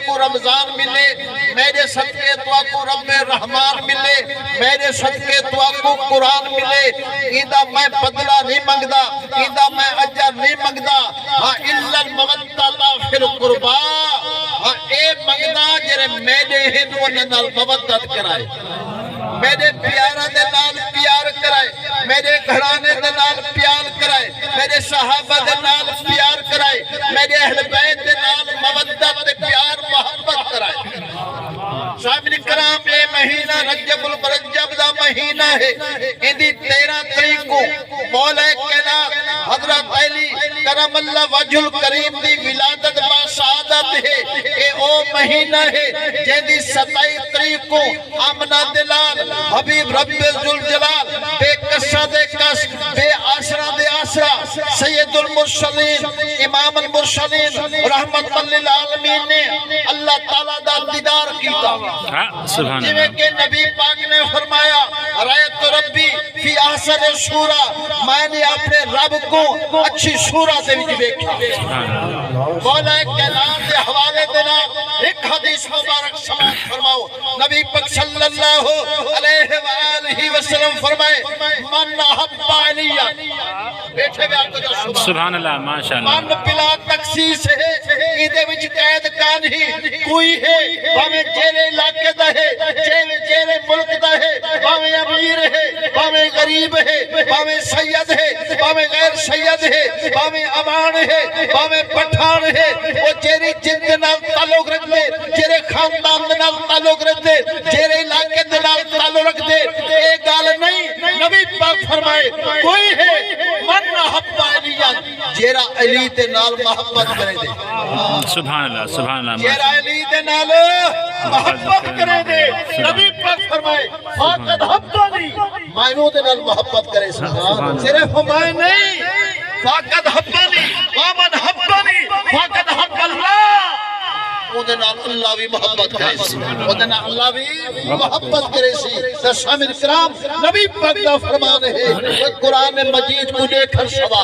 کو رمضان ملے، میرے صدقے تو کو رب رحمان ملے، میرے صدقے تو کو قرآن ملے، ایدہ میں بدلہ نہیں منگدا، ایدہ میں اجر نہیں منگدا، ہاں الا المودۃ فی القربا، ہاں اے منگدا جڑے میرے ہندوؤں نال مودت کرائے، میرے پیارا دے نال پیار کرائے، میرے گھرانے دے نال پیار کرائے، میرے صحابہ دے نال پیار کرائے، میرے اہل بیت دے نال مودت پیار محبت کرائے۔ سامنے کرام اے مہینہ رجب المرجب دا مہینہ ہے، اندی 13 تاریخ کو مولا کائنات حضرت علی کرم اللہ وجہ الکریم دی ولادت با سعادت ہے، اے او مہینہ ہے جیدی 27 تاریخ کو آمنہ دلال حبیب رب ذوالجلال بے کسہ دے کس بے آسرہ دے آسرہ سید المرسلین امام المرسلین رحمت للعالمین نے اللہ تعالیٰ دا دیدار کیتا، جویں کہ نبی پاک نے فرمایا رأیت ربی فی احسن صورہ، میں نے اپنے رب کو اچھی صورت سے بھی دیکھا۔ مولا کائنات کے حوالے دینا ایک حدیث مبارک سماعت فرماؤ، نبی پاک صلی اللہ علیہ وآلہ وسلم فرمائے من احب علیہ، بیٹھے گئے آپ کو جو سبحان اللہ ماشاءاللہ، من بلا تخصیص ہے، ایدے وچ قید کان ہی کوئی ہے، باویں جیرے علاقے دا ہے، جیرے ملک دا ہے، باویں امیر ہے، باویں غریب ہے، باویں سید ہے، باویں غیر سید ہے، باویں امان ہے، باویں پٹھان ہے، وہ جیری جن دے نال تعلق رکھ دے، جیرے خاندان دے نال تعلق رکھ دے، جیرے علاقے دے نال تعلق رکھ دے، ایک گال نہیں، نبی پاک فرمائے کوئی ہے من احب علیہ جیرا علی دے نال محبت کرے دے، سبحان اللہ سبحان اللہ، جیرا علی دے نال محبت کرے دے، نبی پاک فرمائے فاقد حبانی، مائنوں دے نال محبت کرے، صرف میں نہیں، فاقد حبانی وامن حبانی فاقد حب اللہ، اُدھے نال اللہ بھی محبت کرے سی، اُدھے نال اللہ بھی محبت کرے سی۔ سامعین کرام نبی پاک دا فرمان ہے قرآن مجید کو دیکھر شوا،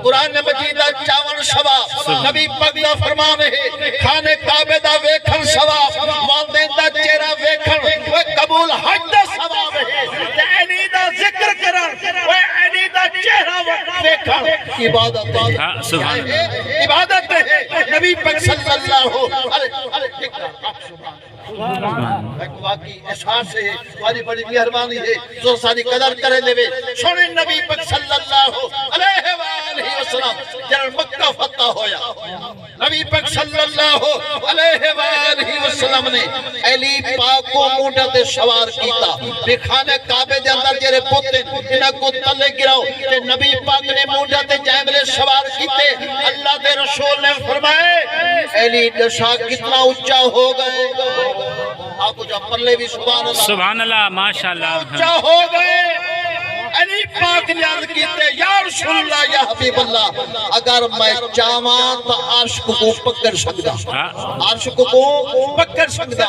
قرآن مجید دا چاون شوا، نبی پاک دا فرمان ہے خانے کعبے دا ویکھن شوا، والدین دا چہرہ ویکھن وہ قبول حج دا ثواب ہے، تے علی دا ذکر کرن وہ علی دا چہرہ ویکھن عبادت ہے، عبادت ہے۔ نبی پاک صلی اللہ ایک واقعی احساس ہے، بڑی بڑی مہربانی ہے، جو ساری قدر کرے لے سونے نبی پاک صلی اللہ علیہ وآلہ وسلم جنہاں مکہ فتح ہویا، نبی پاک صلی اللہ علیہ وآلہ وسلم نے علی پاک کو مونڈا تے سوار کیتا، بخانے کعبے دے اندر جرے پوتے انہاں کو تلے گراؤ، تے نبی پاک نے مونڈا تے جائملے سوار کیتے، اللہ دے رسول نے فرمائے علی دشا کتنا اچھا ہو گئے، آپ کو جو پرلے بھی سبحان اللہ ماشاءاللہ، اچھا ہو گئے۔ علی پاک نے عرض کیتے یا رسول اللہ یا حبیب اللہ اگر میں چاہواں تو عرش کو پکڑ سکدا، عرش کو پکڑ سکدا،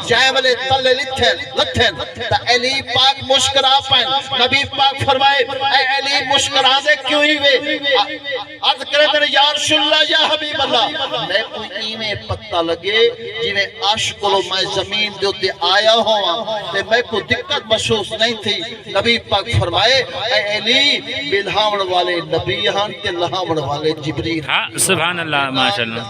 جائے والے تلے لتھن تا علی پاک مسکرا پائن، نبی پاک فرمائے اے علی مسکرا دے کیوں ہی وے، عرض کرے دے یا رسول اللہ یا حبیب اللہ میں کوئی ایمیں پتہ لگے جی میں عرش کو میں زمین دیتے آیا ہوں تے میں کوئی دقت محسوس نہیں تھی، نبی پاک فرمائے اے علی بلہاون والے نبی ہاں تے لہاون والے جبریل، سبحان اللہ ماشاءاللہ۔